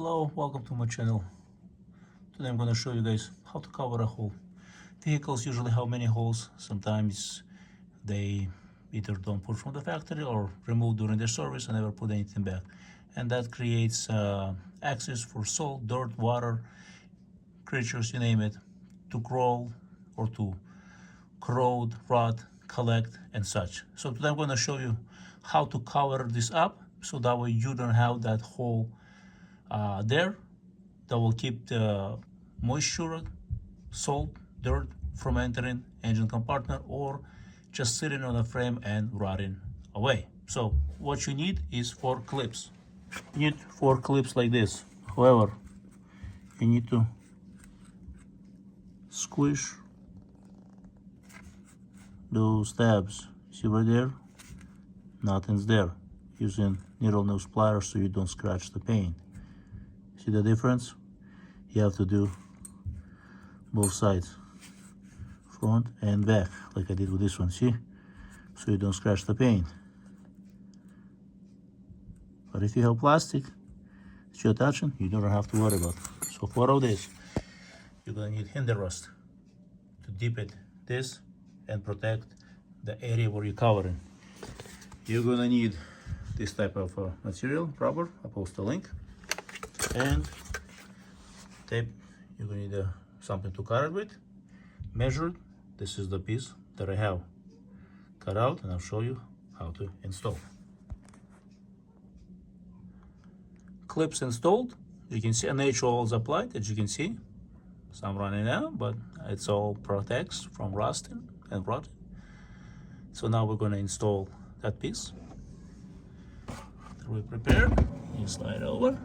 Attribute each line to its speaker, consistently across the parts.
Speaker 1: Hello, welcome to my channel. Today I'm going to show you guys how to cover a hole. Vehicles usually have many holes. Sometimes they either don't put from the factory or remove during their service and never put anything back. And that creates access for salt, dirt, water, creatures, you name it, to crawl or to corrode, rot, collect, and such. So today I'm going to show you how to cover this up so that way you don't have that hole there. That will keep the moisture, salt, dirt from entering engine compartment or just sitting on the frame and rotting away. So what you need is 4 clips. You need 4 clips like this. However, you need to squish those tabs. See right there? Nothing's there. Using needle nose pliers so you don't scratch the paint. See the difference? You have to do both sides, front and back, like I did with this one, see? So you don't scratch the paint. But if you have plastic that you're touching, you don't have to worry about it. So for all this, you're gonna need hinder rust to dip it this and protect the area where you're covering. You're gonna need this type of material, rubber, I'll post a link, and tape. You're gonna need something to cut it with, measured. This is the piece that I have cut out, and I'll show you how to install. Clips installed. You can see an H oil is applied, as you can see. Some running out, but it's all protects from rusting and rotting. So now we're gonna install that piece that we prepared. You slide over.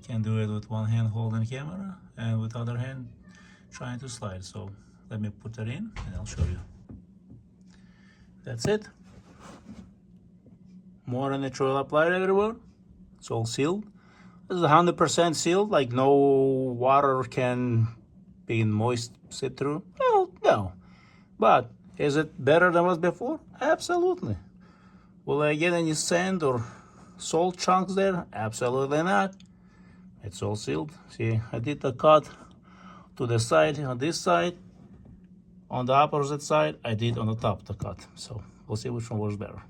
Speaker 1: Can do it with one hand holding camera and with other hand trying to slide. So let me put that in and I'll show you. That's it. More natural applied everywhere. It's all sealed. This is 100% sealed, like no water can be moist sit through. Well, no. But is it better than it was before? Absolutely. Will I get any sand or salt chunks there? Absolutely not. It's all sealed. See, I did the cut to the side on this side. On the opposite side, I did on the top the cut. So we'll see which one works better.